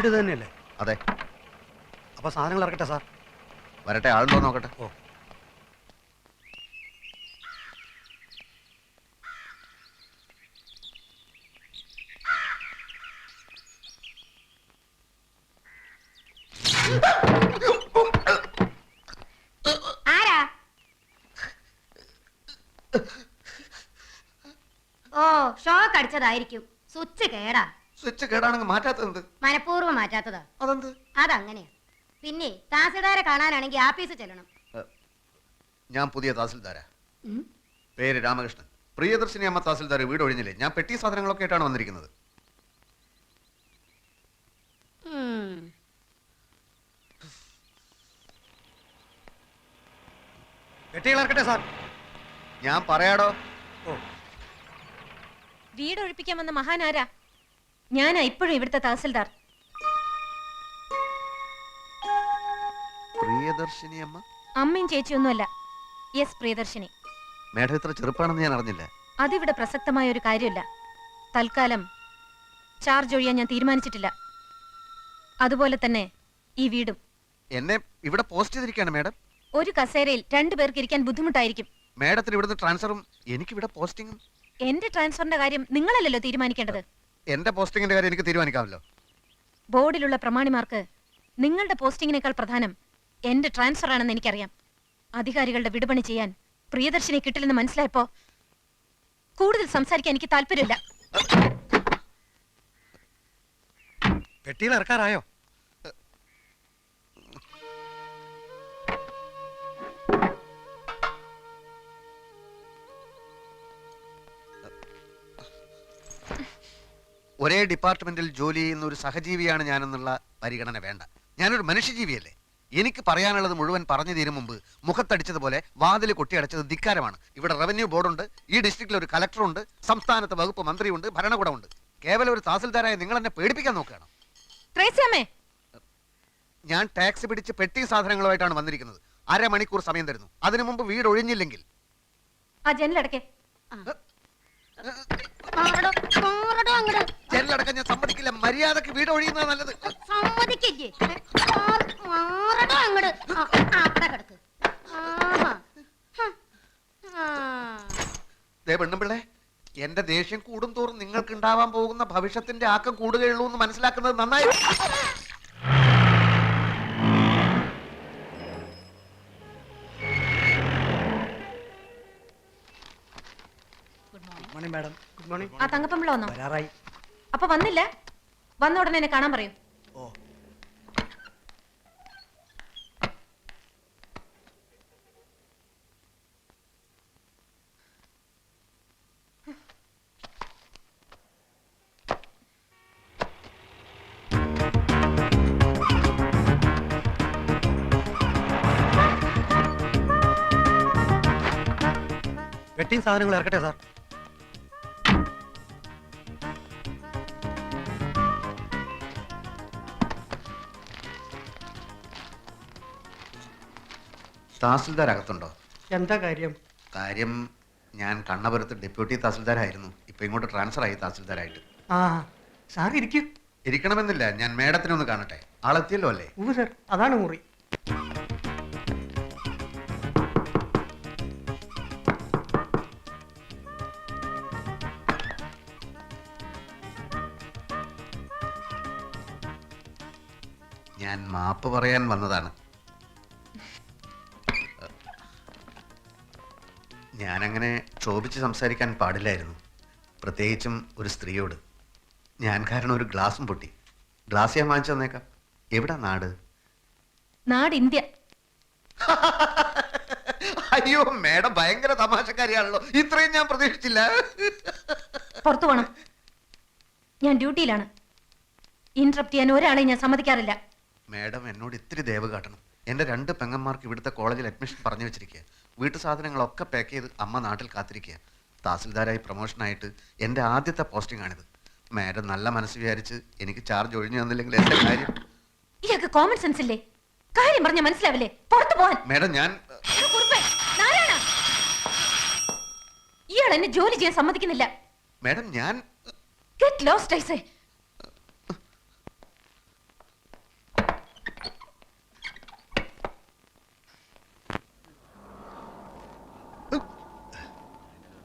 വീട് തന്നെയല്ലേ? അതെ. അപ്പൊ സാധനങ്ങൾ ഇറക്കട്ടെ സാർ? വരട്ടെ, ആളുണ്ടോ നോക്കട്ടെ. ഓ. ആരാ? ഓ, ഷോക്ക് അടിച്ചതായിരിക്കും. സ്വിച്ച് കേടാ. സ്വിച്ച് കേടാണെങ്കിൽ മാറ്റാത്തത്? മനഃപൂർവ്വം മാറ്റാത്തതാ. അതെന്ത്? അതങ്ങനെയാ. പിന്നെ തഹസിൽദാരെ കാണാനാണെങ്കിൽ ആഫീസിൽ ചെല്ലണം. ഞാൻ പുതിയ തഹസിൽദാരാ. പേര് രാമകൃഷ്ണൻ. പ്രിയദർശിനി അമ്മ തഹസിൽദാർ വീട് ഒഴിഞ്ഞില്ലേ? ഞാൻ പെട്ടി സാധനങ്ങളൊക്കെ ആയിട്ടാണ് വന്നിരിക്കുന്നത്. പെട്ടികൾ ഇറക്കട്ടെ സാർ? ഞാൻ പറയാടോ. ഓ. വീട് ഒഴിപ്പിക്കാൻ വന്ന മഹാനാരാ? ഞാനാ ഇപ്പോഴും ഇവിടുത്തെ തഹസിൽദാർ. പ്രിയദർശിനി അമ്മ? അമ്മയും ചേച്ചിയൊന്നുമല്ല. യെസ്, പ്രിയദർശിനി. മേഡം ഇത്ര ചെറുപ്പാണെന്ന് ഞാൻ അറിഞ്ഞില്ല. അതിവിടെ പ്രസക്തമായ ഒരു കാര്യമില്ല. തൽക്കാലം ചാർജ് ഒഴിയാൻ ഞാൻ തീരുമാനിച്ചിട്ടില്ല. അതുപോലെ തന്നെ ഈ വീടും. എന്നെ ഇവിടെ പോസ്റ്റ് ചെയ്തിരിക്കുകയാണ് മേഡം. ഒരു കസേരയിൽ 2 പേർക്ക് ഇരിക്കാൻ ബുദ്ധിമുട്ടായിരിക്കും. മേഡത്തിന് ഇവിടുന്ന് ട്രാൻസ്ഫറും എനിക്കിവിടെ പോസ്റ്റിങ്ങും. എന്റെ ട്രാൻസ്ഫറിന്റെ കാര്യം നിങ്ങളല്ലല്ലോ തീരുമാനിക്കേണ്ടത്. എന്റെ പോസ്റ്റിങ്ങിന്റെ കാര്യം എനിക്ക് തീരുമാനിക്കാമല്ലോ. ബോർഡിലുള്ള പ്രമാണിമാർക്ക് നിങ്ങളുടെ പോസ്റ്റിങ്ങിനേക്കാൾ പ്രധാനം എന്റെ ട്രാൻസ്ഫർ ആണെന്ന് എനിക്കറിയാം. അധികാരികളുടെ വിടുപണി ചെയ്യാൻ പ്രിയദർശിനി കിട്ടില്ലെന്ന് മനസ്സിലായപ്പോ കൂടുതൽ സംസാരിക്കാൻ എനിക്ക് താല്പര്യമില്ല. പെട്ടികൾ ഇറക്കാറായോ? ഒരേ ഡിപ്പാർട്ട്മെന്റിൽ ജോലി ചെയ്യുന്ന ഒരു സഹജീവിയാണ് ഞാനെന്നുള്ള പരിഗണന വേണ്ട. ഞാനൊരു മനുഷ്യജീവിയല്ലേ? എനിക്ക് പറയാനുള്ളത് മുഴുവൻ പറഞ്ഞു തീരും മുമ്പ് മുഖത്തടിച്ചതുപോലെ വാതിൽ കൊട്ടിയടച്ചത് ധിക്കാരമാണ്. ഇവിടെ റവന്യൂ ബോർഡുണ്ട്, ഈ ഡിസ്ട്രിക്റ്റിൽ ഒരു കളക്ടറുണ്ട്, സംസ്ഥാനത്ത് വകുപ്പ് മന്ത്രിയുണ്ട്, ഭരണകൂടമുണ്ട്. കേവലം ഒരു തഹസിൽദാരായ നിങ്ങൾ എന്നെ പേടിപ്പിക്കാൻ നോക്കുകയാണ്. ഞാൻ ടാക്സ് പിടിച്ച് പെട്ടി സാധനങ്ങളുമായിട്ടാണ് വന്നിരിക്കുന്നത്. 1/2 മണിക്കൂർ സമയം തരുന്നു. അതിനു മുമ്പ് വീട് ഒഴിഞ്ഞില്ലെങ്കിൽ ജനലടക്കം ഞാൻ സമ്മതിക്കില്ല. മര്യാദക്ക് വീട് ഒഴിയുന്നത് നല്ലത്. പെണ്ണുമ്പിള്ളേ, എന്റെ ദേഷ്യം കൂടും തോറും നിങ്ങൾക്ക് ഉണ്ടാവാൻ പോകുന്ന ഭവിഷ്യത്തിന്റെ ആക്കം കൂടുകയുള്ളൂ എന്ന് മനസ്സിലാക്കുന്നത് നന്നായി. ആ തങ്കപ്പമ്പിള്ള വന്നോ? വരാറായി. അപ്പൊ വന്നില്ല? വന്ന ഉടനെ എന്നെ കാണാൻ പറയൂ. ഓ. പെട്ടിയും സാധനങ്ങൾ ഇറക്കട്ടെ സാർ? തഹസിൽദാർ അകത്തുണ്ടോ? എന്താ കാര്യം? കാര്യം, ഞാൻ കണ്ണപുരത്ത് ഡെപ്യൂട്ടി തഹസിൽദാരായിരുന്നു. ഇപ്പൊ ഇങ്ങോട്ട് ട്രാൻസ്ഫർ ആയി തഹസിൽദാരായിട്ട്. ആ സാർ ഇരിക്കും. ഇരിക്കണമെന്നില്ല, ഞാൻ മേഡത്തിനെ ഒന്ന് കാണട്ടെ. ആളെത്തിയല്ലോ അല്ലേ? സാർ, അതാണ് മുറി. ഞാൻ മാപ്പ് പറയാൻ വന്നതാണ്. ഞാനങ്ങനെ ക്ഷോഭിച്ച് സംസാരിക്കാൻ പാടില്ലായിരുന്നു, പ്രത്യേകിച്ചും ഒരു സ്ത്രീയോട്. ഞാൻ കാരണം ഒരു ഗ്ലാസും പൊട്ടി. ഗ്ലാസ് ഞാൻ വാങ്ങിച്ചു തന്നേക്കാം. എവിടാ നാട്? നാട് ഇന്ത്യ. അയ്യോ മേഡം ഭയങ്കര തമാശക്കാരിയാണല്ലോ. ഇത്രയും ഞാൻ പ്രതീക്ഷിച്ചില്ല. പുറത്തു പോണം, ഞാൻ ഡ്യൂട്ടിയിലാണ്. ഇന്ററപ്റ്റ് ചെയ്യാൻ ഒരാളെ ഞാൻ സമ്മതിക്കാറില്ല. മേഡം എന്നോട് ഇത്തിരി ദയവ് കാട്ടണം. എൻ്റെ 2 പെങ്ങന്മാർക്ക് ഇവിടുത്തെ കോളേജിൽ അഡ്മിഷൻ പറഞ്ഞു വെച്ചിരിക്കുക. വീട്ടു സാധനങ്ങളൊക്കെ പാക്ക് ചെയ്ത് അമ്മ നാട്ടിൽ കാത്തിരിക്കുക. തഹസിൽദാരായി പ്രൊമോഷനായിട്ട് എൻ്റെ ആദ്യത്തെ പോസ്റ്റിംഗ് ആണിത്. മേഡം നല്ല മനസ്സ് വിചാരിച്ച് എനിക്ക് ചാർജ് ഒഴിഞ്ഞു തന്നില്ലെങ്കിൽ എൻ്റെ കാര്യം. ഇയാൾക്ക് കോമൺ സെൻസ് ഇല്ലേ? കാര്യം പറഞ്ഞ മനസ്സിലാവില്ലേ? പുറത്തു പോവാൻ. മേഡം ഞാൻ ഇയാൾ എന്നെ ജോലി ചെയ്യാൻ സമ്മതിക്കുന്നില്ല. മേഡം ഞാൻ ഗെറ്റ് ലോസ്റ്റ് ഐ സേ.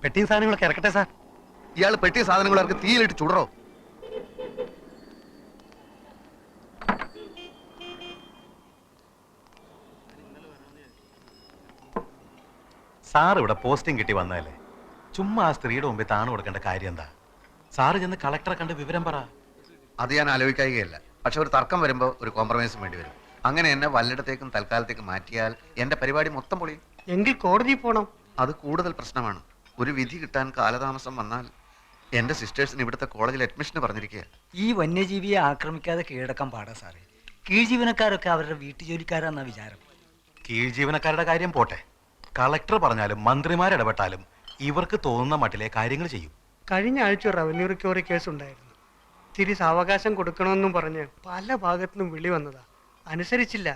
പെട്ടിയും സാധനങ്ങളൊക്കെ ഇറക്കട്ടെ സാർ. ഇയാൾ പെട്ടിയ സാധനങ്ങൾ ഇറക്കി തീയിലിട്ട് ചുടറോ? സാർ ഇവിടെ പോസ്റ്റിംഗ് കിട്ടി വന്നതല്ലേ, ചുമ്മാ ആ സ്ത്രീയുടെ മുമ്പിൽ താണു കൊടുക്കേണ്ട കാര്യം എന്താ? സാറ് ചെന്ന് കളക്ടറെ കണ്ട് വിവരം പറ. അത് ഞാൻ ആലോചിക്കുകയല്ല. പക്ഷെ ഒരു തർക്കം വരുമ്പോൾ ഒരു കോംപ്രമൈസും വേണ്ടി വരും. അങ്ങനെ എന്നെ വല്ലയിടത്തേക്കും തൽക്കാലത്തേക്കും മാറ്റിയാൽ എന്റെ പരിപാടി മൊത്തം പൊളിയും. എങ്കിൽ കോടതി പോണം. അത് കൂടുതൽ പ്രശ്നമാണ്. ഒരു വിധി കിട്ടാൻ കാലതാമസം വന്നാൽ എന്റെ സിസ്റ്റേഴ്സിന് ഇവിടുത്തെ കോളേജിൽ അഡ്മിഷന് പറഞ്ഞിരിക്കുക. ഈ വന്യജീവിയെ ആക്രമിക്കാതെ കീഴടക്കാൻ പാടാ സാറേ. കീഴ്ജീവനക്കാരൊക്കെ അവരുടെ വീട്ടുജോലിക്കാരാന്നാ വിചാരം. കീഴ് ജീവനക്കാരുടെ കാര്യം പോട്ടെ, കളക്ടർ പറഞ്ഞാലും മന്ത്രിമാരിടപെട്ടാലും ഇവർക്ക് തോന്നുന്ന മട്ടിലെ കാര്യങ്ങൾ ചെയ്യും. കഴിഞ്ഞ ആഴ്ച റവന്യൂ റിക്കവറി കേസ് ഉണ്ടായിരുന്നു. തിരി സാവകാശം കൊടുക്കണമെന്നും പറഞ്ഞ് പല ഭാഗത്തുനിന്നും വിളി വന്നതാ. അനുസരിച്ചില്ല.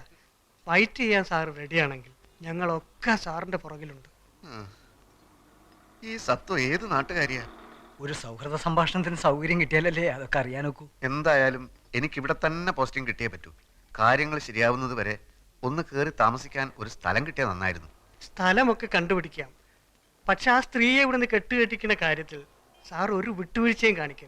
ഫൈറ്റ് ചെയ്യാൻ സാറ് റെഡിയാണെങ്കിൽ ഞങ്ങളൊക്കെ സാറിന്റെ പുറകിലുണ്ട്. ഈ സത്വം ഏത് നാട്ടുകാരിയാ? ഒരു സൗഹൃദ സംഭാഷണത്തിന് സൗകര്യം കിട്ടിയാലല്ലേ അതൊക്കെ അറിയാനൊക്കൂ. എന്തായാലും എനിക്കിവിടെ തന്നെ പോസ്റ്റിംഗ് കിട്ടിയേ പറ്റൂ. കാര്യങ്ങൾ ശരിയാവുന്നത് വരെ ഒന്ന് കയറി താമസിക്കാൻ ഒരു സ്ഥലം കിട്ടിയാൽ നന്നായിരുന്നു. സ്ഥലമൊക്കെ കണ്ടുപിടിക്കാം. പക്ഷെ ആ സ്ത്രീയെ ഇവിടുന്ന് കെട്ടുകെട്ടിക്കുന്ന കാര്യത്തിൽ സാർ ഒരു വിട്ടുവീഴ്ചയും കാണിക്കരുത്.